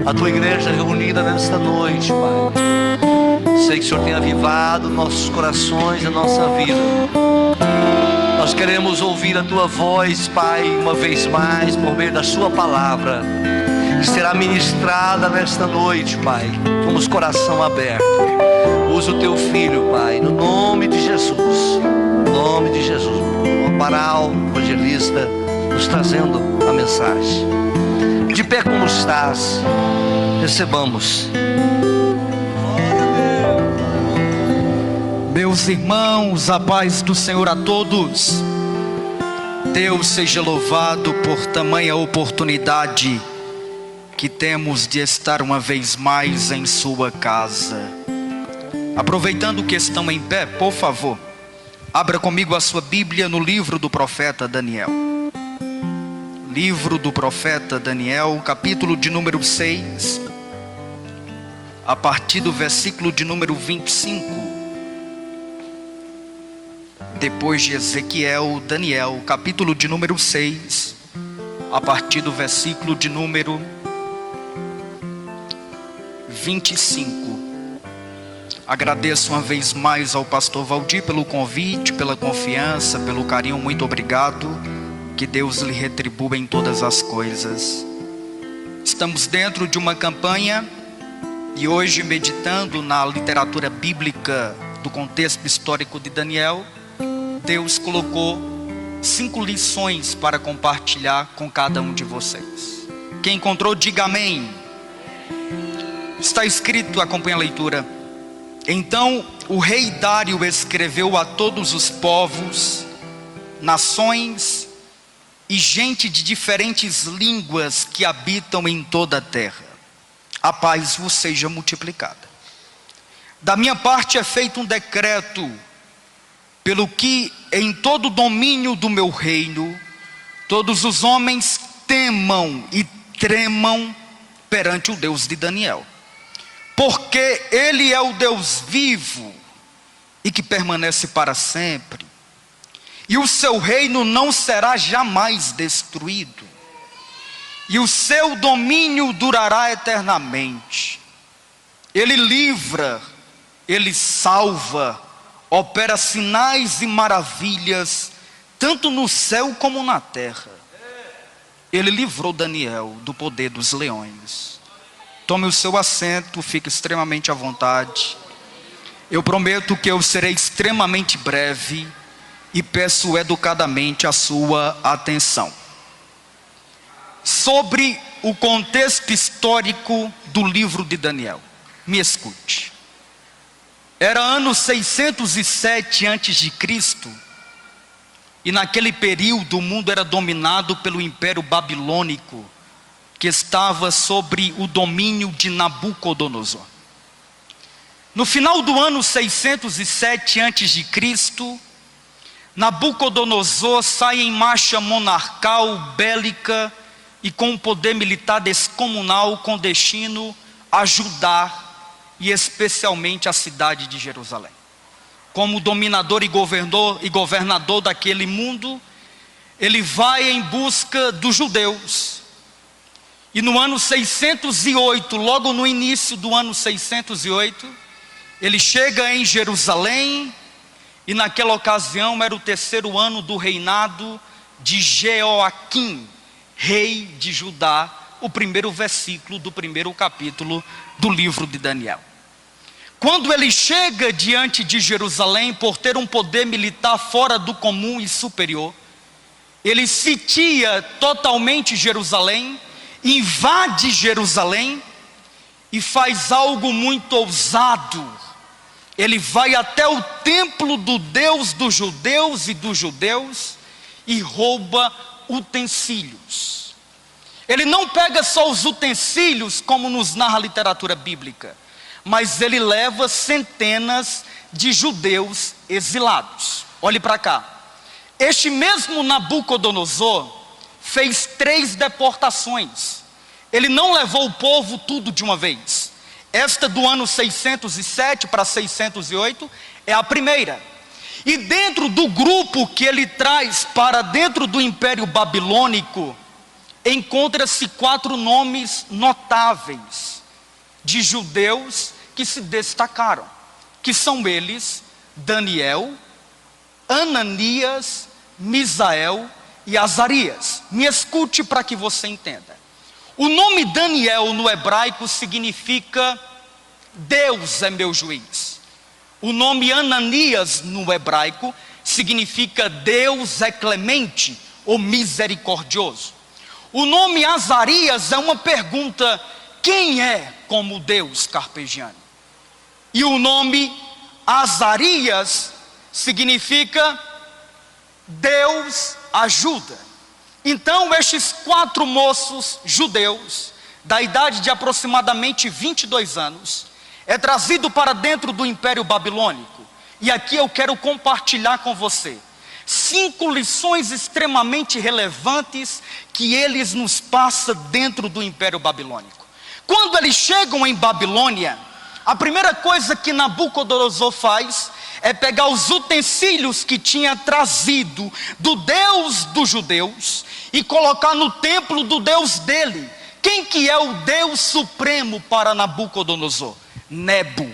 a tua igreja reunida nesta noite, Pai. Sei que o Senhor tem avivado nossos corações e a nossa vida. Nós queremos ouvir a tua voz, Pai, uma vez mais, por meio da sua palavra, que será ministrada nesta noite, Pai, com os coração aberto. Usa o teu filho, Pai, no nome de Jesus. No nome de Jesus. O Baral, o evangelista, nos trazendo a mensagem. De pé como estás, recebamos. Meus irmãos, a paz do Senhor a todos. Deus seja louvado por tamanha oportunidade que temos de estar uma vez mais em sua casa. Aproveitando que estão em pé, por favor, abra comigo a sua Bíblia no livro do profeta Daniel. Livro do profeta Daniel, capítulo de número 6, a partir do versículo de número 25. Depois de Ezequiel, Daniel, capítulo de número 6, a partir do versículo de número 25. Agradeço uma vez mais ao pastor Valdir pelo convite, pela confiança, pelo carinho. Muito obrigado. Que Deus lhe retribua em todas as coisas. Estamos dentro de uma campanha e hoje, meditando na literatura bíblica do contexto histórico de Daniel, Deus colocou 5 lições para compartilhar com cada um de vocês. Quem encontrou, diga amém. Está escrito, acompanhe a leitura. Então o rei Dário escreveu a todos os povos, nações e gente de diferentes línguas que habitam em toda a terra: a paz vos seja multiplicada. Da minha parte é feito um decreto, pelo que em todo o domínio do meu reino, todos os homens temam e tremam perante o Deus de Daniel. Porque Ele é o Deus vivo e que permanece para sempre. E o seu reino não será jamais destruído. E o seu domínio durará eternamente. Ele livra, Ele salva, opera sinais e maravilhas, tanto no céu como na terra. Ele livrou Daniel do poder dos leões. Tome o seu assento, fique extremamente à vontade. Eu prometo que eu serei extremamente breve e peço educadamente a sua atenção. Sobre o contexto histórico do livro de Daniel, me escute. Era ano 607 a.C. e naquele período o mundo era dominado pelo Império Babilônico, que estava sobre o domínio de Nabucodonosor. No final do ano 607 a.C., Nabucodonosor sai em marcha monarcal, bélica e com um poder militar descomunal, com destino a Judá e especialmente a cidade de Jerusalém. Como dominador e governador daquele mundo, ele vai em busca dos judeus. E no ano 608, logo no início do ano 608, ele chega em Jerusalém. E naquela ocasião era o 3º ano do reinado de Jeoaquim, rei de Judá, o primeiro versículo do primeiro capítulo do livro de Daniel. Quando ele chega diante de Jerusalém, por ter um poder militar fora do comum e superior, ele sitia totalmente Jerusalém, invade Jerusalém e faz algo muito ousado. Ele vai até o templo do Deus dos judeus e dos judeus e rouba utensílios. Ele não pega só os utensílios, como nos narra a literatura bíblica, mas ele leva centenas de judeus exilados. Olhe para cá. Este mesmo Nabucodonosor fez 3 deportações. Ele não levou o povo tudo de uma vez. Esta do ano 607 para 608 é a primeira. E dentro do grupo que ele traz para dentro do Império Babilônico, encontra-se 4 nomes notáveis de judeus que se destacaram, que são eles: Daniel, Ananias, Misael e Azarias. Me escute para que você entenda. O nome Daniel no hebraico significa Deus é meu juiz. O nome Ananias no hebraico significa Deus é clemente ou misericordioso. O nome Azarias é uma pergunta: quem é como Deus carpegiano? E o nome Azarias significa Deus ajuda. Então estes 4 moços judeus, da idade de aproximadamente 22 anos, é trazido para dentro do Império Babilônico. E aqui eu quero compartilhar com você 5 lições extremamente relevantes que eles nos passam dentro do Império Babilônico. Quando eles chegam em Babilônia, a primeira coisa que Nabucodonosor faz é pegar os utensílios que tinha trazido do Deus dos judeus e colocar no templo do Deus dele. Quem que é o Deus supremo para Nabucodonosor? Nebo.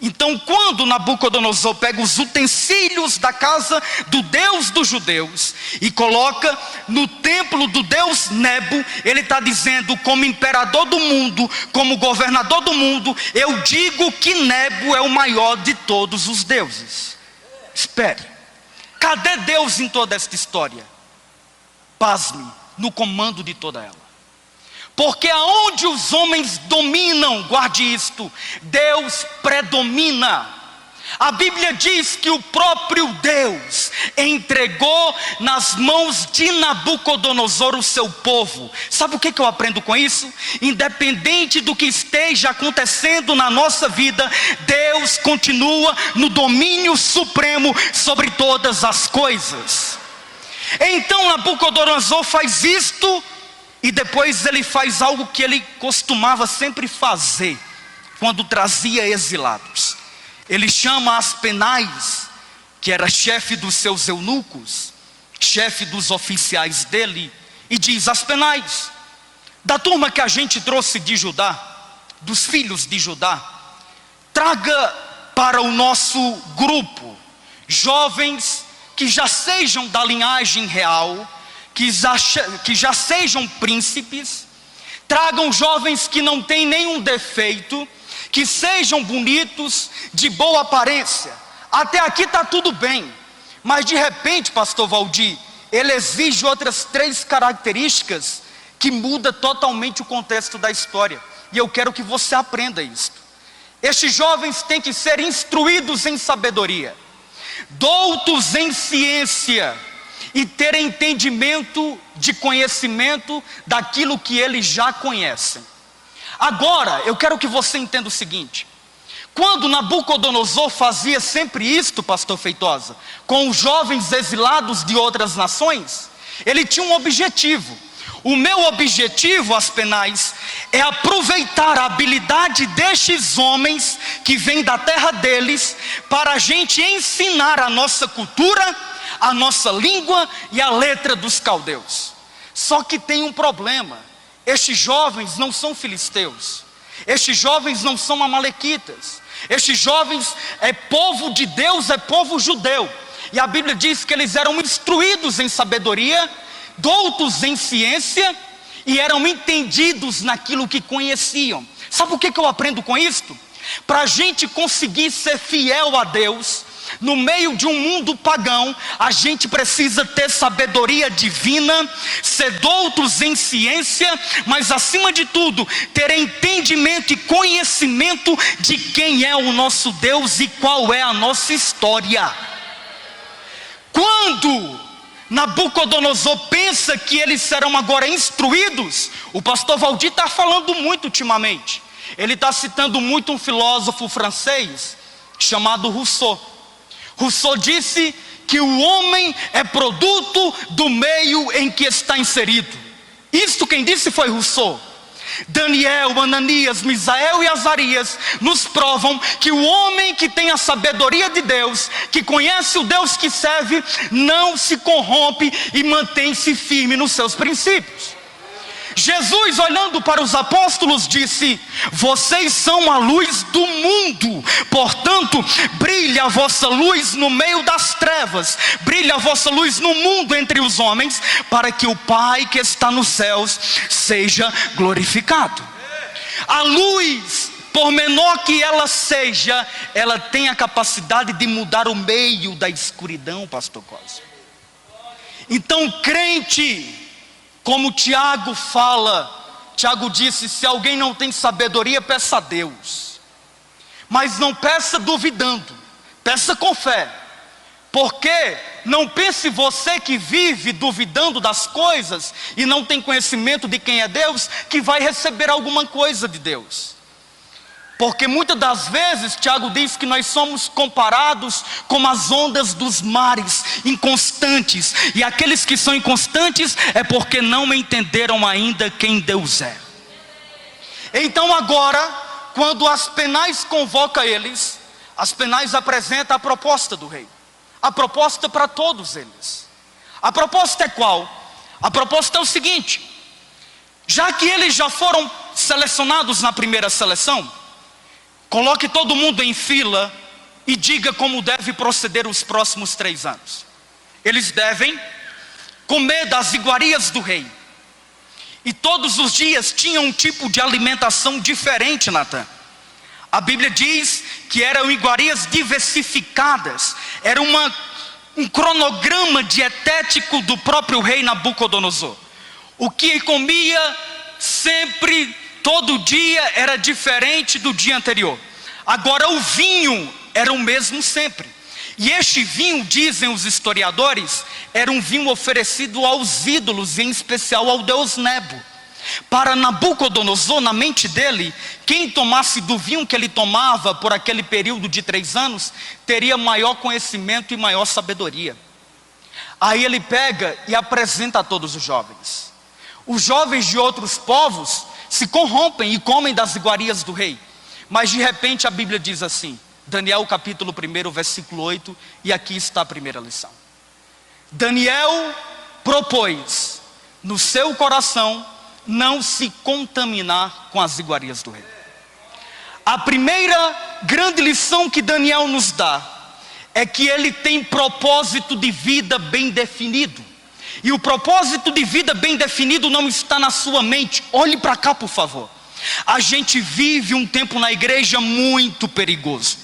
Então, quando Nabucodonosor pega os utensílios da casa do Deus dos judeus e coloca no templo do Deus Nebo, ele está dizendo: como imperador do mundo, como governador do mundo, eu digo que Nebo é o maior de todos os deuses. Espere, cadê Deus em toda esta história? Pasme, no comando de toda ela. Porque aonde os homens dominam, guarde isto, Deus predomina. A Bíblia diz que o próprio Deus entregou nas mãos de Nabucodonosor o seu povo. Sabe o que eu aprendo com isso? Independente do que esteja acontecendo na nossa vida, Deus continua no domínio supremo sobre todas as coisas. Então Nabucodonosor faz isto. E depois ele faz algo que ele costumava sempre fazer quando trazia exilados. Ele chama Aspenais, que era chefe dos seus eunucos, chefe dos oficiais dele, e diz: Aspenais, da turma que a gente trouxe de Judá, dos filhos de Judá, traga para o nosso grupo jovens que já sejam da linhagem real, que já sejam príncipes. Tragam jovens que não têm nenhum defeito, que sejam bonitos, de boa aparência. Até aqui está tudo bem, mas de repente, pastor Valdir, ele exige outras 3 características que muda totalmente o contexto da história. E eu quero que você aprenda isso. Estes jovens têm que ser instruídos em sabedoria, doutos em ciência, e ter entendimento de conhecimento daquilo que eles já conhecem. Agora, eu quero que você entenda o seguinte: quando Nabucodonosor fazia sempre isto, pastor Feitosa, com os jovens exilados de outras nações, ele tinha um objetivo. O meu objetivo, Aspenais, é aproveitar a habilidade destes homens que vêm da terra deles, para a gente ensinar a nossa cultura, a nossa língua e a letra dos caldeus. Só que tem um problema: estes jovens não são filisteus, estes jovens não são amalequitas, estes jovens é povo de Deus, é povo judeu. E a Bíblia diz que eles eram instruídos em sabedoria, doutos em ciência, e eram entendidos naquilo que conheciam. Sabe o que eu aprendo com isto? Para a gente conseguir ser fiel a Deus no meio de um mundo pagão, a gente precisa ter sabedoria divina, ser doutos em ciência, mas acima de tudo, ter entendimento e conhecimento de quem é o nosso Deus e qual é a nossa história. Quando Nabucodonosor pensa que eles serão agora instruídos, o pastor Valdir está falando muito ultimamente. Ele está citando muito um filósofo francês chamado Rousseau. Rousseau disse que o homem é produto do meio em que está inserido. Isto quem disse foi Rousseau. Daniel, Ananias, Misael e Azarias nos provam que o homem que tem a sabedoria de Deus, que conhece o Deus que serve, não se corrompe e mantém-se firme nos seus princípios. Jesus, olhando para os apóstolos, disse: vocês são a luz do mundo, portanto, brilhe a vossa luz no meio das trevas, brilhe a vossa luz no mundo entre os homens, para que o Pai que está nos céus seja glorificado. A luz, por menor que ela seja, ela tem a capacidade de mudar o meio da escuridão, pastor Cosme. Então, crente, como Tiago fala, Tiago disse: se alguém não tem sabedoria, peça a Deus, mas não peça duvidando, peça com fé, porque não pense você que vive duvidando das coisas e não tem conhecimento de quem é Deus, que vai receber alguma coisa de Deus. Porque muitas das vezes, Tiago diz que nós somos comparados com as ondas dos mares, inconstantes. E aqueles que são inconstantes é porque não entenderam ainda quem Deus é. Então agora, quando as penais convoca eles, as penais apresentam a proposta do rei. A proposta para todos eles. A proposta é qual? A proposta é o seguinte: já que eles já foram selecionados na primeira seleção, coloque todo mundo em fila e diga como deve proceder os próximos 3 anos. Eles devem comer das iguarias do rei. E todos os dias tinham um tipo de alimentação diferente, Natan. A Bíblia diz que eram iguarias diversificadas. Era um cronograma dietético do próprio rei Nabucodonosor. O que comia sempre, todo dia, era diferente do dia anterior. Agora o vinho era o mesmo sempre. E este vinho, dizem os historiadores, era um vinho oferecido aos ídolos, em especial ao deus Nebo. Para Nabucodonosor, na mente dele, quem tomasse do vinho que ele tomava por aquele período de 3 anos, teria maior conhecimento e maior sabedoria. Aí ele pega e apresenta a todos os jovens. Os jovens de outros povos se corrompem e comem das iguarias do rei. Mas de repente a Bíblia diz assim, Daniel capítulo 1, versículo 8, e aqui está a primeira lição. Daniel propôs no seu coração não se contaminar com as iguarias do rei. A primeira grande lição que Daniel nos dá é que ele tem propósito de vida bem definido. E o propósito de vida bem definido não está na sua mente. Olhe para cá, por favor. A gente vive um tempo na igreja muito perigoso.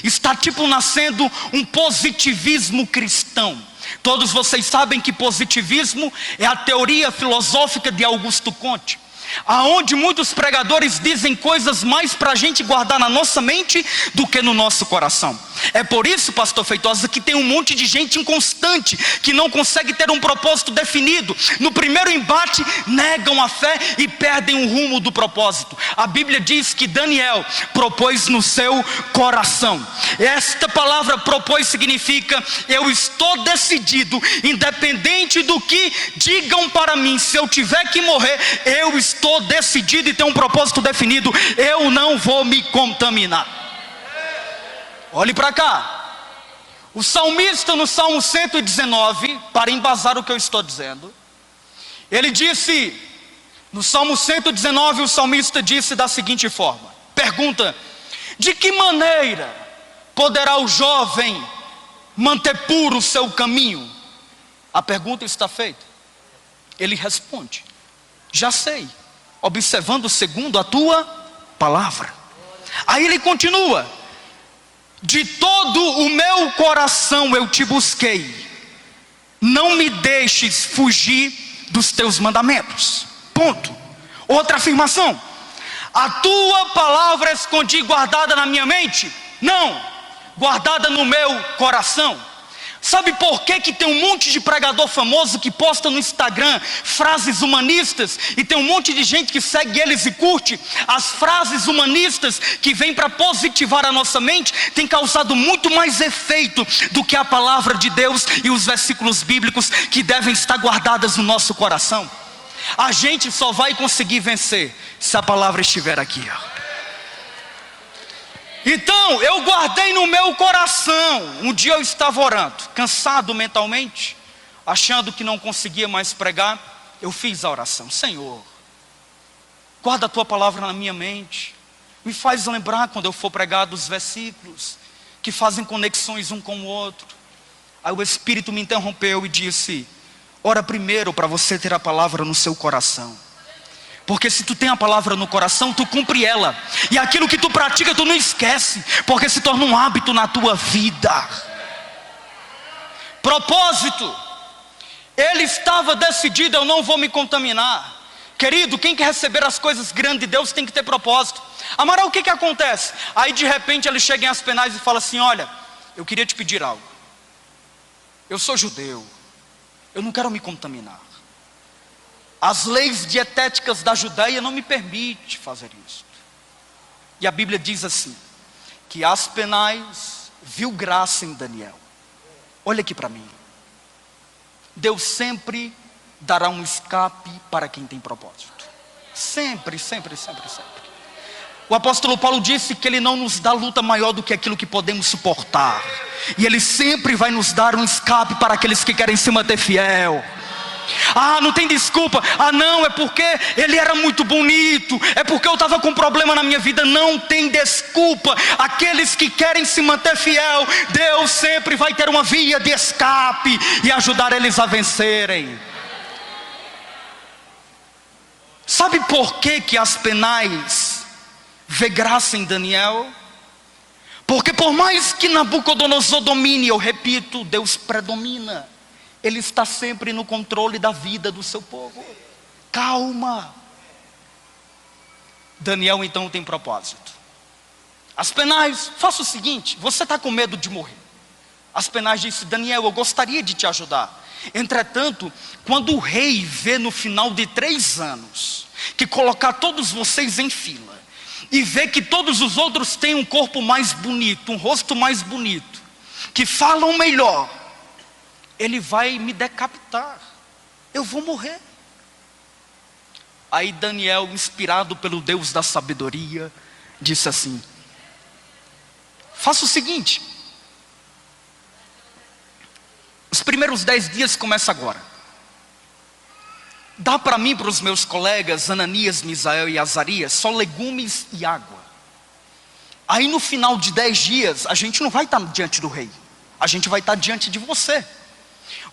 Está tipo nascendo um positivismo cristão. Todos vocês sabem que positivismo é a teoria filosófica de Augusto Comte, aonde muitos pregadores dizem coisas mais para a gente guardar na nossa mente do que no nosso coração. É por isso, pastor Feitosa, que tem um monte de gente inconstante, que não consegue ter um propósito definido. No primeiro embate, negam a fé e perdem o rumo do propósito. A Bíblia diz que Daniel propôs no seu coração. Esta palavra propôs significa: eu estou decidido, independente do que digam para mim, se eu tiver que morrer, eu estou decidido e tenho um propósito definido, eu não vou me contaminar. Olhe para cá. O salmista no Salmo 119, para embasar o que eu estou dizendo, ele disse, no Salmo 119, o salmista disse da seguinte forma, pergunta: de que maneira poderá o jovem manter puro o seu caminho? A pergunta está feita. Ele responde: já sei, observando segundo a tua palavra. Aí ele continua: de todo o meu coração eu te busquei, não me deixes fugir dos teus mandamentos. Ponto. Outra afirmação: a tua palavra escondi guardada na minha mente? Não, guardada no meu coração. Sabe por que tem um monte de pregador famoso que posta no Instagram frases humanistas, e tem um monte de gente que segue eles e curte? As frases humanistas que vêm para positivar a nossa mente têm causado muito mais efeito do que a palavra de Deus e os versículos bíblicos que devem estar guardadas no nosso coração. A gente só vai conseguir vencer se a palavra estiver aqui, ó. Então, eu guardei no meu coração. Um dia eu estava orando, cansado mentalmente, achando que não conseguia mais pregar. Eu fiz a oração: Senhor, Guarda a tua palavra na minha mente. Me faz lembrar quando eu for pregar dos versículos que fazem conexões um com o outro. Aí o Espírito me interrompeu e disse: ora primeiro para você ter a palavra no seu coração. Porque se tu tem a palavra no coração, tu cumpre ela. E aquilo que tu pratica, tu não esquece. Porque se torna um hábito na tua vida. Propósito. Ele estava decidido: eu não vou me contaminar. Querido, quem quer receber as coisas grandes de Deus tem que ter propósito. Amaral, o que acontece? Aí de repente ele chega em Aspenais e fala assim: olha, eu queria te pedir algo. Eu sou judeu, eu não quero me contaminar. As leis dietéticas da Judeia não me permitem fazer isso. E a Bíblia diz assim, que Aspenais viu graça em Daniel. Olha aqui para mim. Deus sempre dará um escape para quem tem propósito. Sempre, sempre, sempre, sempre. O apóstolo Paulo disse que Ele não nos dá luta maior do que aquilo que podemos suportar. E Ele sempre vai nos dar um escape para aqueles que querem se manter fiel. Ah, não tem desculpa. Ah não, é porque ele era muito bonito, é porque eu estava com um problema na minha vida. Não tem desculpa. Aqueles que querem se manter fiel, Deus sempre vai ter uma via de escape e ajudar eles a vencerem. Sabe por que Aspenais vê graça em Daniel? Porque por mais que Nabucodonosor domine, eu repito, Deus predomina. Ele está sempre no controle da vida do seu povo. Calma. Daniel então tem propósito. Aspenais, faça o seguinte: você está com medo de morrer. Aspenais disse: Daniel, eu gostaria de te ajudar. Entretanto, quando o rei vê no final de 3 anos, que colocar todos vocês em fila, e vê que todos os outros têm um corpo mais bonito, um rosto mais bonito, que falam melhor, ele vai me decapitar, eu vou morrer. Aí Daniel, inspirado pelo Deus da sabedoria, disse assim: faça o seguinte, os primeiros 10 dias começam agora. Dá para mim, para os meus colegas Ananias, Misael e Azarias, só legumes e água. Aí no final de 10 dias, a gente não vai estar diante do rei, a gente vai estar diante de você.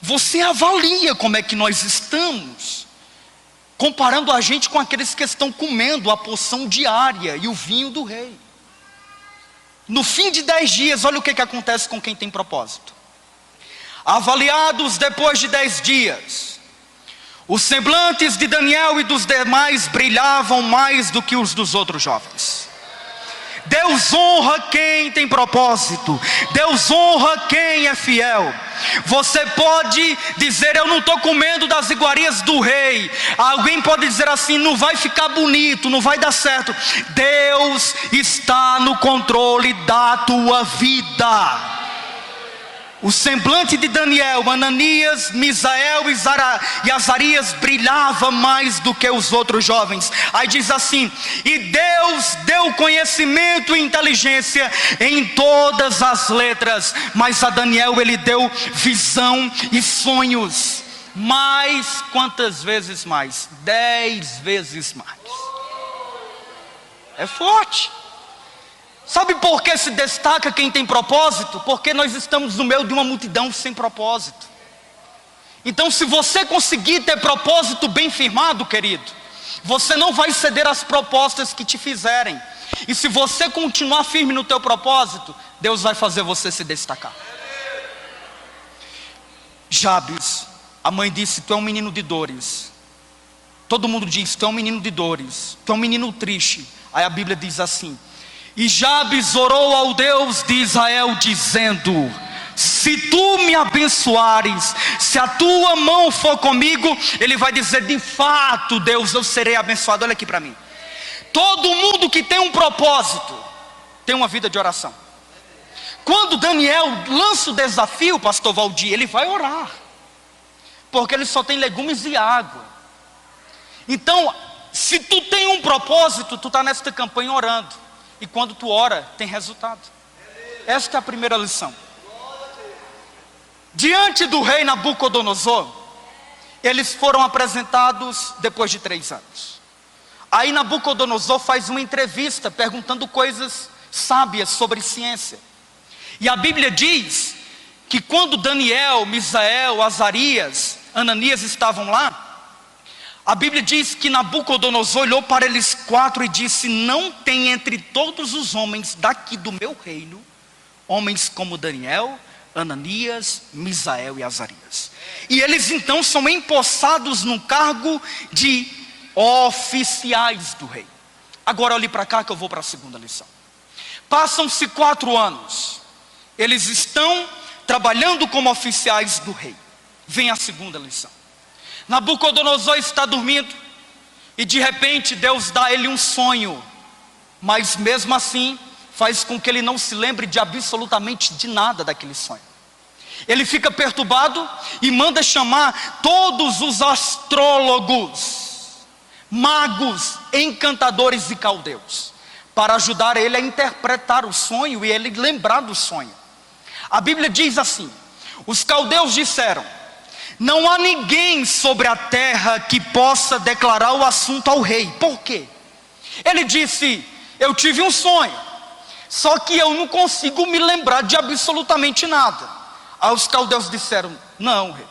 Você avalia como é que nós estamos, comparando a gente com aqueles que estão comendo a porção diária e o vinho do rei. No fim de 10 dias, olha o que acontece com quem tem propósito. Avaliados depois de 10 dias, os semblantes de Daniel e dos demais brilhavam mais do que os dos outros jovens. Deus honra quem tem propósito. Deus honra quem é fiel. Você pode dizer: eu não estou comendo das iguarias do rei. Alguém pode dizer assim: não vai ficar bonito, não vai dar certo. Deus está no controle da tua vida. O semblante de Daniel, Ananias, Misael e Azarias brilhava mais do que os outros jovens. Aí diz assim: e Deus deu conhecimento e inteligência em todas as letras, mas a Daniel ele deu visão e sonhos. Mais, quantas vezes mais? 10 vezes mais. É forte. Sabe por que se destaca quem tem propósito? Porque nós estamos no meio de uma multidão sem propósito. Então, se você conseguir ter propósito bem firmado, querido, você não vai ceder às propostas que te fizerem. E se você continuar firme no teu propósito, Deus vai fazer você se destacar. Jabes, a mãe disse: tu é um menino de dores. Todo mundo diz: tu é um menino de dores, tu é um menino triste. Aí a Bíblia diz assim: e Jabes orou ao Deus de Israel dizendo: se tu me abençoares, se a tua mão for comigo, ele vai dizer: de fato, Deus, eu serei abençoado. Olha aqui para mim. Todo mundo que tem um propósito tem uma vida de oração. Quando Daniel lança o desafio, pastor Valdir, ele vai orar, porque ele só tem legumes e água. Então, se tu tem um propósito, tu está nesta campanha orando. E quando tu ora, tem resultado. Esta é a primeira lição. Diante do rei Nabucodonosor, eles foram apresentados depois de 3 anos. Aí Nabucodonosor faz uma entrevista perguntando coisas sábias sobre ciência. E a Bíblia diz que quando Daniel, Misael, Azarias, Ananias estavam lá, a Bíblia diz que Nabucodonosor olhou para eles quatro e disse: não tem entre todos os homens daqui do meu reino homens como Daniel, Ananias, Misael e Azarias. E eles então são empossados no cargo de oficiais do rei. Agora olhe para cá que eu vou para a segunda lição. Passam-se 4 anos. Eles estão trabalhando como oficiais do rei. Vem a segunda lição. Nabucodonosor está dormindo e de repente Deus dá a ele um sonho, mas mesmo assim faz com que ele não se lembre de absolutamente de nada daquele sonho. Ele fica perturbado e manda chamar todos os astrólogos, magos, encantadores e caldeus, para ajudar ele a interpretar o sonho e ele lembrar do sonho. A Bíblia diz assim: os caldeus disseram: não há ninguém sobre a terra que possa declarar o assunto ao rei. Por quê? Ele disse: eu tive um sonho, só que eu não consigo me lembrar de absolutamente nada. Aí os caldeus disseram: não, rei,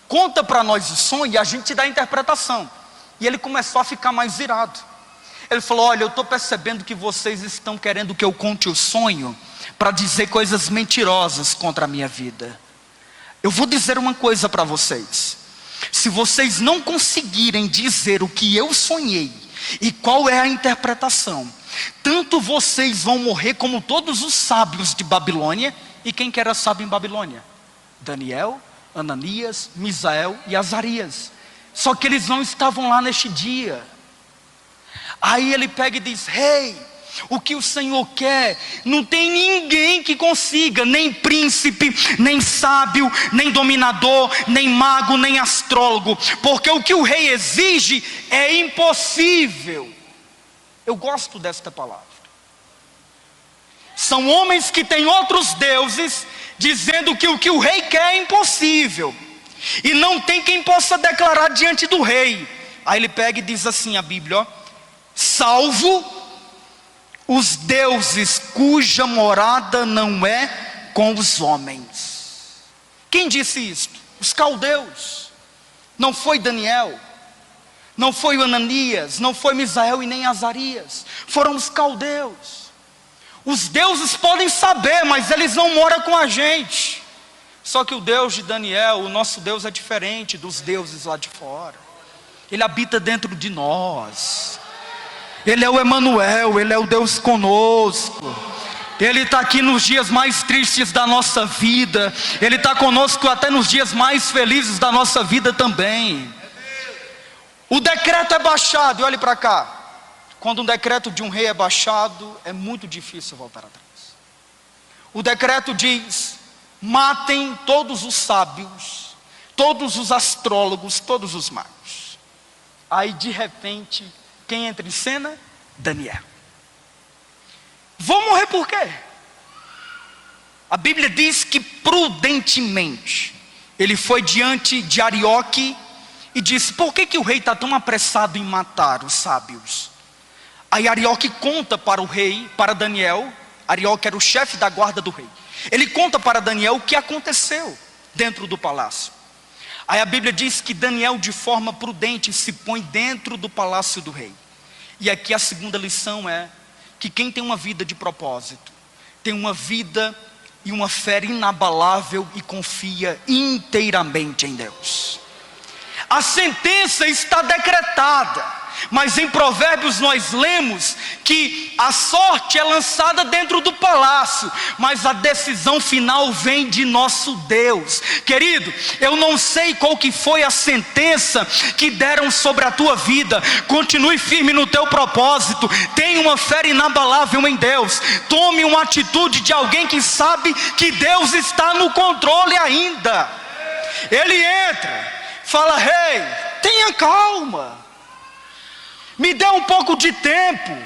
conta para nós o sonho e a gente dá a interpretação. E ele começou a ficar mais irado. Ele falou: olha, eu estou percebendo que vocês estão querendo que eu conte o sonho para dizer coisas mentirosas contra a minha vida. Eu vou dizer uma coisa para vocês: se vocês não conseguirem dizer o que eu sonhei e qual é a interpretação, tanto vocês vão morrer como todos os sábios de Babilônia. E quem que era sábio em Babilônia? Daniel, Ananias, Misael e Azarias. Só que eles não estavam lá neste dia. Aí ele pega e diz: rei, o que o Senhor quer, não tem ninguém que consiga, nem príncipe, nem sábio, nem dominador, nem mago, nem astrólogo, porque o que o rei exige é impossível. Eu gosto desta palavra. São homens que têm outros deuses, dizendo que o que o rei quer é impossível, e não tem quem possa declarar diante do rei. Aí ele pega e diz assim, a Bíblia, ó: salvo os deuses cuja morada não é com os homens. Quem disse isto? Os caldeus. Não foi Daniel, não foi Ananias, não foi Misael e nem Azarias. Foram os caldeus. Os deuses podem saber, mas eles não moram com a gente. Só que o Deus de Daniel, o nosso Deus, é diferente dos deuses lá de fora. Ele habita dentro de nós. Ele é o Emanuel, Ele é o Deus conosco. Ele está aqui nos dias mais tristes da nossa vida. Ele está conosco até nos dias mais felizes da nossa vida também. O decreto é baixado, e olhe para cá. Quando um decreto de um rei é baixado, é muito difícil voltar atrás. O decreto diz: matem todos os sábios, todos os astrólogos, todos os magos. Aí de repente, quem entra em cena? Daniel. Vou morrer por quê? A Bíblia diz que prudentemente ele foi diante de Arioque e disse: por que o rei está tão apressado em matar os sábios? Aí Arioque conta para o rei, para Daniel. Arioque era o chefe da guarda do rei. Ele conta para Daniel o que aconteceu dentro do palácio. Aí a Bíblia diz que Daniel, de forma prudente, se põe dentro do palácio do rei. E aqui a segunda lição é que quem tem uma vida de propósito, tem uma vida e uma fé inabalável e confia inteiramente em Deus. A sentença está decretada, mas em Provérbios nós lemos que a sorte é lançada dentro do palácio, mas a decisão final vem de nosso Deus. Querido, eu não sei qual que foi a sentença que deram sobre a tua vida. Continue firme no teu propósito, tenha uma fé inabalável em Deus, tome uma atitude de alguém que sabe que Deus está no controle ainda. Ele entra, fala: rei, tenha calma, me dê um pouco de tempo,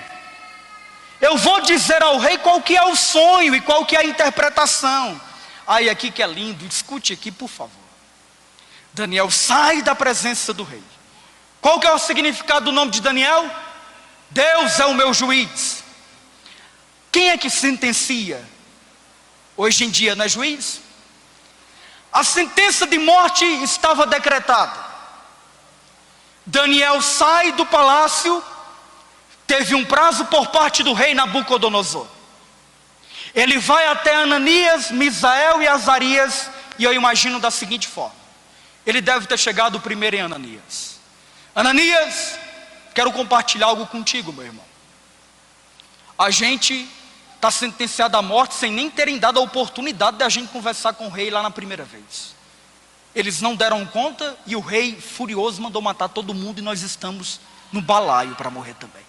eu vou dizer ao rei qual que é o sonho e qual que é a interpretação. Aí aqui que é lindo, escute aqui por favor. Daniel sai da presença do rei. Qual que é o significado do nome de Daniel? Deus é o meu juiz. Quem é que sentencia? Hoje em dia não é juiz? A sentença de morte estava decretada. Daniel sai do palácio, teve um prazo por parte do rei Nabucodonosor. Ele vai até Ananias, Misael e Azarias, e eu imagino da seguinte forma: ele deve ter chegado primeiro em Ananias. Ananias, quero compartilhar algo contigo, meu irmão. A gente está sentenciado à morte sem nem terem dado a oportunidade de a gente conversar com o rei lá na primeira vez. Eles não deram conta e o rei furioso mandou matar todo mundo e nós estamos no balaio para morrer também.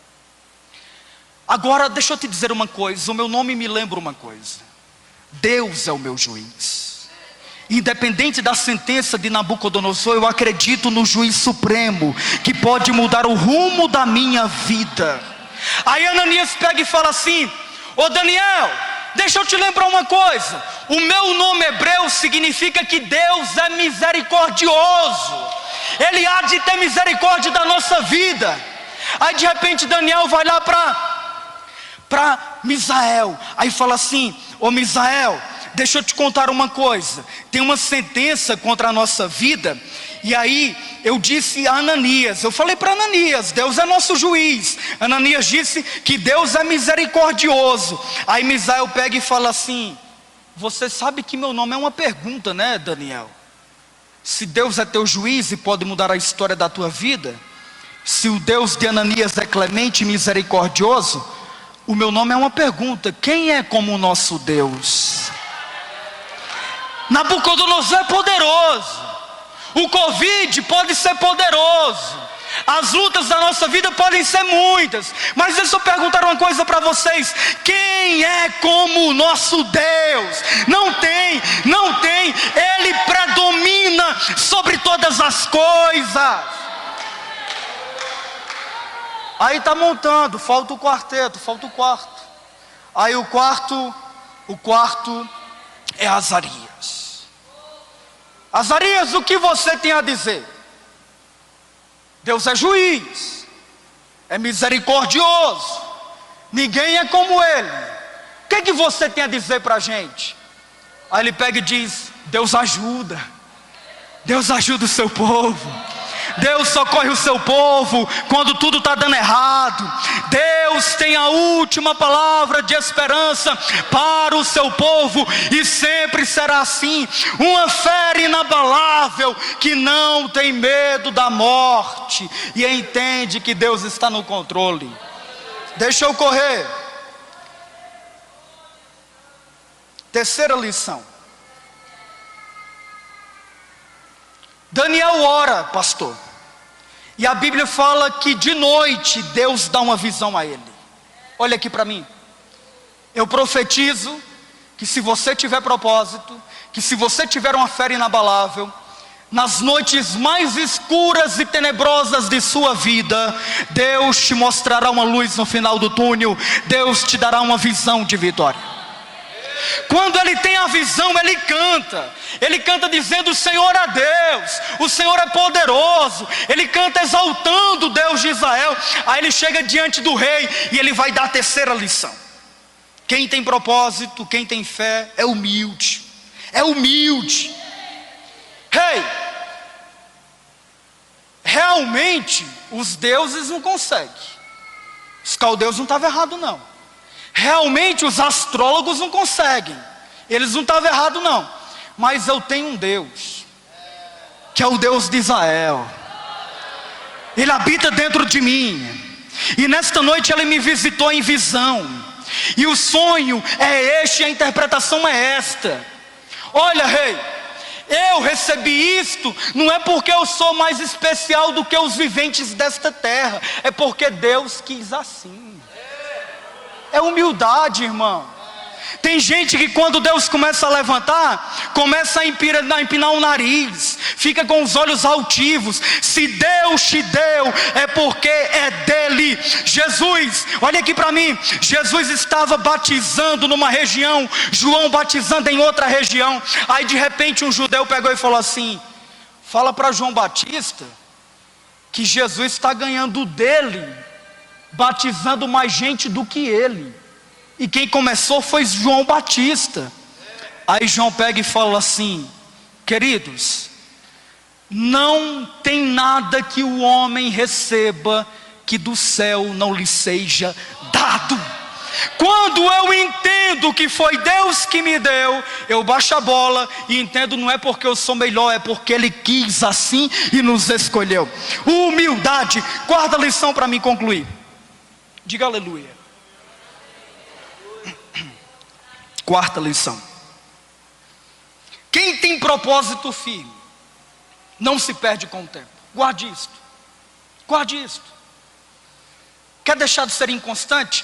Agora deixa eu te dizer uma coisa, o meu nome me lembra uma coisa: Deus é o meu juiz. Independente da sentença de Nabucodonosor, eu acredito no juiz supremo, que pode mudar o rumo da minha vida. Aí Ananias pega e fala assim: ô Daniel, deixa eu te lembrar uma coisa, o meu nome hebreu significa que Deus é misericordioso, Ele há de ter misericórdia da nossa vida. Aí de repente Daniel vai lá para Misael, aí fala assim: ô Misael, deixa eu te contar uma coisa, tem uma sentença contra a nossa vida. E aí eu disse a Ananias, eu falei para Ananias, Deus é nosso juiz. Ananias disse que Deus é misericordioso. Aí Misael pega e fala assim: você sabe que meu nome é uma pergunta, né, Daniel? Se Deus é teu juiz e pode mudar a história da tua vida, se o Deus de Ananias é clemente e misericordioso, o meu nome é uma pergunta: quem é como o nosso Deus? Nabucodonosor é poderoso, o Covid pode ser poderoso, as lutas da nossa vida podem ser muitas, mas deixa eu perguntar uma coisa para vocês: quem é como o nosso Deus? Não tem, Ele predomina sobre todas as coisas. Aí está montando, falta o quarteto, falta o quarto. Aí o quarto é Azarias. Azarias, o que você tem a dizer? Deus é juiz, é misericordioso, ninguém é como Ele. O que você tem a dizer para a gente? Aí ele pega e diz: Deus ajuda o seu povo. Deus socorre o seu povo quando tudo está dando errado. Deus tem a última palavra de esperança para o seu povo, e sempre será assim. Uma fé inabalável que não tem medo da morte e entende que Deus está no controle. Deixa eu correr. Terceira lição. Daniel ora, pastor, e a Bíblia fala que de noite Deus dá uma visão a ele. Olha aqui para mim, eu profetizo que se você tiver propósito, que se você tiver uma fé inabalável, nas noites mais escuras e tenebrosas de sua vida, Deus te mostrará uma luz no final do túnel, Deus te dará uma visão de vitória. Quando ele tem a visão, ele canta dizendo: o Senhor é Deus, o Senhor é poderoso. Ele canta exaltando o Deus de Israel. Aí ele chega diante do rei e ele vai dar a terceira lição. Quem tem propósito, quem tem fé, é humilde. Rei, realmente os deuses não conseguem. Os caldeus não estavam errados não. Realmente os astrólogos não conseguem, eles não estavam errados não. Mas eu tenho um Deus, que é o Deus de Israel. Ele habita dentro de mim, e nesta noite Ele me visitou em visão, e o sonho é este, a interpretação é esta. Olha, rei, eu recebi isto, não é porque eu sou mais especial do que os viventes desta terra, é porque Deus quis assim. É humildade, irmão. Tem gente que quando Deus começa a levantar, começa a empinar o nariz, fica com os olhos altivos. Se Deus te deu, é porque é dele. Jesus, olha aqui para mim, Jesus estava batizando numa região, João batizando em outra região. Aí de repente um judeu pegou e falou assim: fala para João Batista que Jesus está ganhando dele batizando mais gente do que ele. E quem começou foi João Batista. Aí João pega e fala assim: queridos, não tem nada que o homem receba que do céu não lhe seja dado. Quando eu entendo que foi Deus que me deu, eu baixo a bola e entendo, não é porque eu sou melhor, é porque Ele quis assim e nos escolheu. Humildade. Quarta lição para me concluir. Diga aleluia. Quarta lição. Quem tem propósito firme não se perde com o tempo. Guarde isto. Guarde isto. Quer deixar de ser inconstante?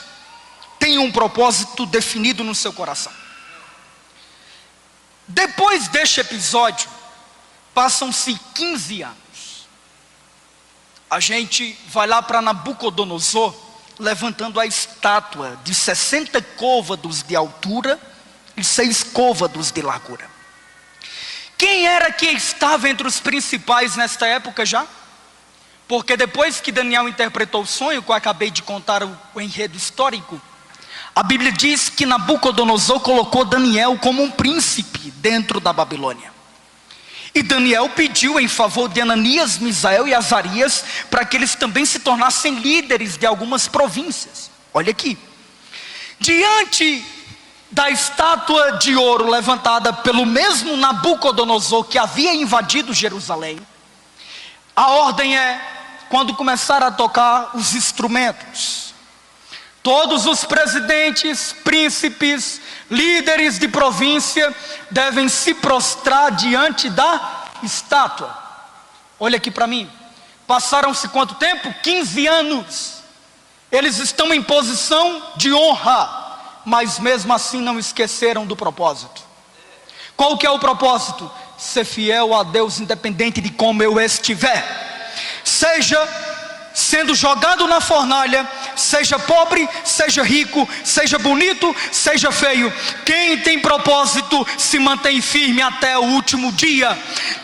Tenha um propósito definido no seu coração. Depois deste episódio, passam-se 15 anos. A gente vai lá para Nabucodonosor, levantando a estátua de 60 côvados de altura e 6 côvados de largura. Quem era que estava entre os principais nesta época já? Porque depois que Daniel interpretou o sonho, que eu acabei de contar o enredo histórico, a Bíblia diz que Nabucodonosor colocou Daniel como um príncipe dentro da Babilônia. E Daniel pediu em favor de Ananias, Misael e Azarias para que eles também se tornassem líderes de algumas províncias. Olha aqui. Diante da estátua de ouro levantada pelo mesmo Nabucodonosor que havia invadido Jerusalém, a ordem é, quando começar a tocar os instrumentos, todos os presidentes, príncipes, líderes de província devem se prostrar diante da estátua. Olha aqui para mim. Passaram-se quanto tempo? 15 anos. Eles estão em posição de honra, mas mesmo assim não esqueceram do propósito. Qual que é o propósito? Ser fiel a Deus independente de como eu estiver. Seja sendo jogado na fornalha, seja pobre, seja rico, seja bonito, seja feio. Quem tem propósito se mantém firme até o último dia.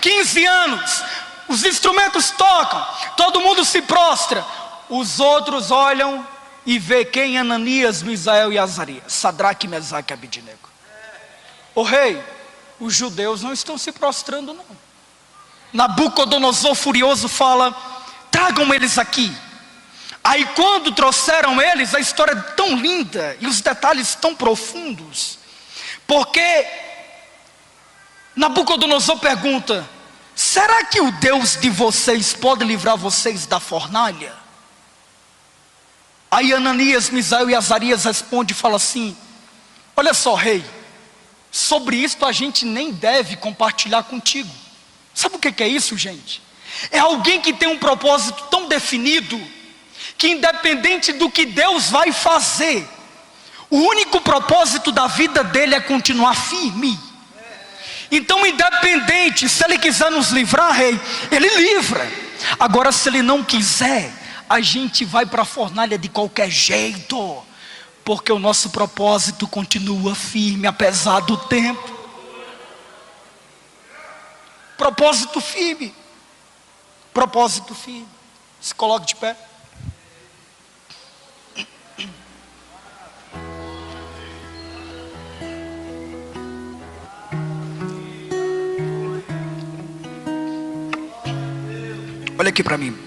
15 anos, os instrumentos tocam, todo mundo se prostra. Os outros olham e vê quem? Ananias, Misael e Azarias, Sadraque, Mesaque e Abednego. O rei, os judeus não estão se prostrando não. Nabucodonosor furioso fala: tragam eles aqui. Aí quando trouxeram eles, a história é tão linda e os detalhes tão profundos, porque Nabucodonosor pergunta: será que o Deus de vocês pode livrar vocês da fornalha? Aí Ananias, Misael e Azarias responde e fala assim: olha só, rei, sobre isto a gente nem deve compartilhar contigo. Sabe o que é isso, gente? É alguém que tem um propósito tão definido, que independente do que Deus vai fazer, o único propósito da vida dele é continuar firme. Então independente, se ele quiser nos livrar, rei, ele livra. Agora se ele não quiser, a gente vai para a fornalha de qualquer jeito, porque o nosso propósito continua firme apesar do tempo. Propósito firme. Propósito firme. Se coloque de pé. Olha aqui para mim.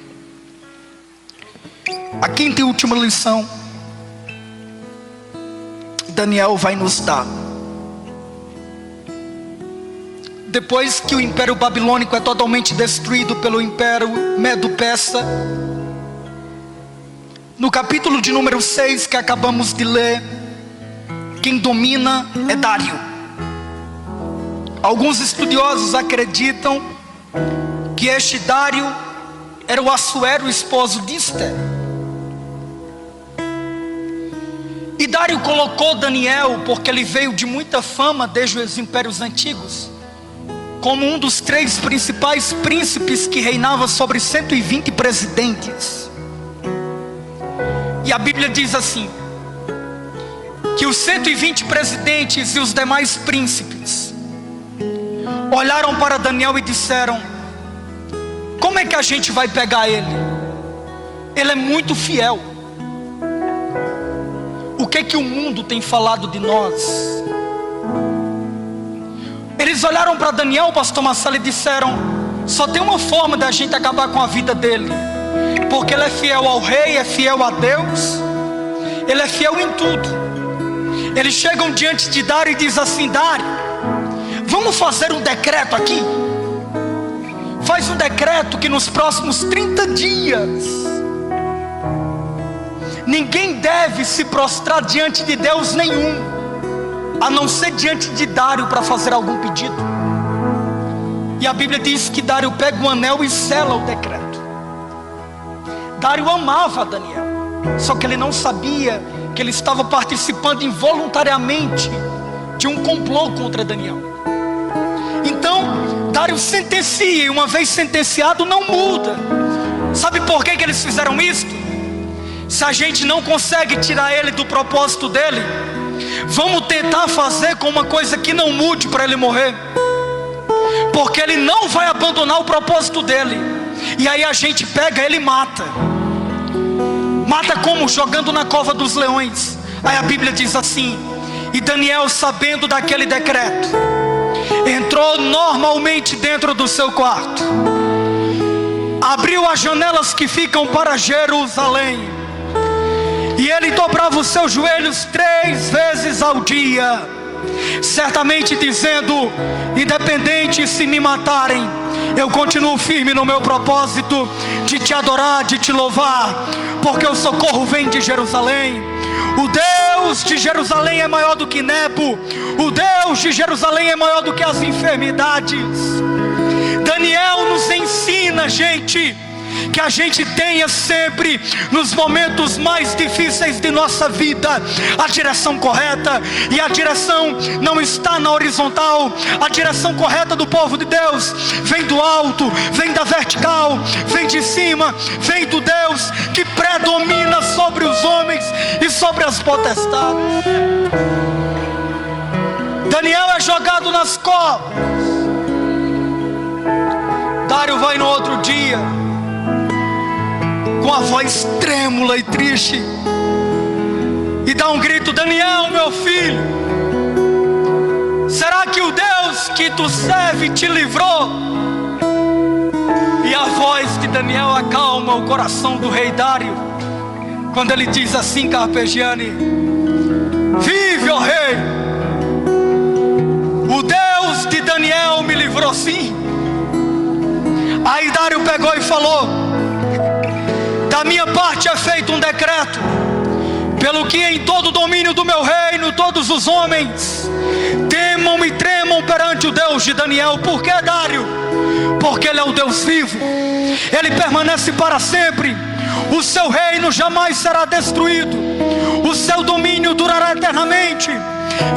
A quinta e última lição, Daniel vai nos dar. Depois que o Império Babilônico é totalmente destruído pelo Império Medo-Persa, no capítulo de número 6 que acabamos de ler, quem domina é Dário. Alguns estudiosos acreditam que este Dário era o Assuero, esposo de Esther. E Dário colocou Daniel, porque ele veio de muita fama desde os impérios antigos, como um dos 3 principais príncipes que reinava sobre 120 presidentes. E a Bíblia diz assim, que os 120 presidentes e os demais príncipes olharam para Daniel e disseram: como é que a gente vai pegar ele? Ele é muito fiel. o que o mundo tem falado de nós? Eles olharam para Daniel, pastor Marcelo, e disseram: só tem uma forma da gente acabar com a vida dele, porque ele é fiel ao rei, é fiel a Deus, ele é fiel em tudo. Eles chegam diante de Dário e dizem assim: Dário, vamos fazer um decreto aqui. Faz um decreto que nos próximos 30 dias ninguém deve se prostrar diante de Deus nenhum, a não ser diante de Dário para fazer algum pedido. E a Bíblia diz que Dário pega o anel e sela o decreto. Dário amava Daniel, só que ele não sabia que ele estava participando involuntariamente de um complô contra Daniel. Então Dário sentencia, e uma vez sentenciado não muda. Sabe por que eles fizeram isso? Se a gente não consegue tirar ele do propósito dele, vamos tentar fazer com uma coisa que não mude para ele morrer, porque ele não vai abandonar o propósito dele. E aí a gente pega ele e mata. Mata como? Jogando na cova dos leões. Aí a Bíblia diz assim: e Daniel, sabendo daquele decreto, entrou normalmente dentro do seu quarto, abriu as janelas que ficam para Jerusalém, e ele dobrava os seus joelhos 3 vezes ao dia, certamente dizendo: independente se me matarem, eu continuo firme no meu propósito de te adorar, de te louvar, porque o socorro vem de Jerusalém. O Deus de Jerusalém é maior do que Nebo. O Deus de Jerusalém é maior do que as enfermidades. Daniel nos ensina, gente, que a gente tenha sempre, nos momentos mais difíceis de nossa vida, a direção correta. E a direção não está na horizontal. A direção correta do povo de Deus vem do alto, vem da vertical, vem de cima, vem do Deus que predomina sobre os homens e sobre as potestades. Daniel é jogado nas covas. Dário vai no outro dia, com a voz trêmula e triste, e dá um grito: Daniel, meu filho, será que o Deus que tu serve te livrou? E a voz de Daniel acalma o coração do rei Dário, quando ele diz assim, Carpegiani: vive, ó rei, o Deus de Daniel me livrou sim. Aí Dário pegou e falou: da minha parte é feito um decreto, pelo que em todo o domínio do meu reino todos os homens temam e tremam perante o Deus de Daniel. Por que, Dário? Porque ele é o Deus vivo, ele permanece para sempre, o seu reino jamais será destruído, o seu domínio durará eternamente.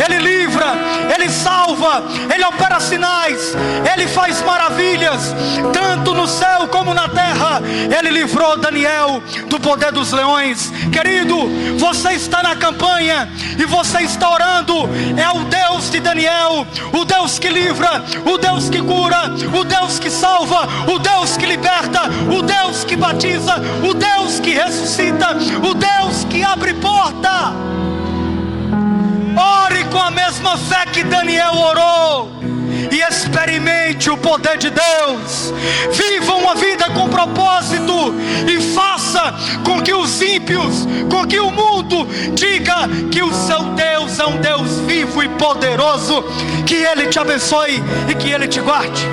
Ele livra, ele salva, ele opera sinais, ele faz maravilhas, tanto no céu como na terra. Ele livrou Daniel do poder dos leões. Querido, você está na campanha e você está orando. É o Deus de Daniel, o Deus que livra, o Deus que cura, o Deus que salva, o Deus que liberta, o Deus que batiza, o Deus que ressuscita, o Deus que abre porta. Ore com a mesma fé que Daniel orou, e experimente o poder de Deus. Viva uma vida com propósito, e faça com que os ímpios, com que o mundo diga que o seu Deus é um Deus vivo e poderoso. Que Ele te abençoe e que Ele te guarde.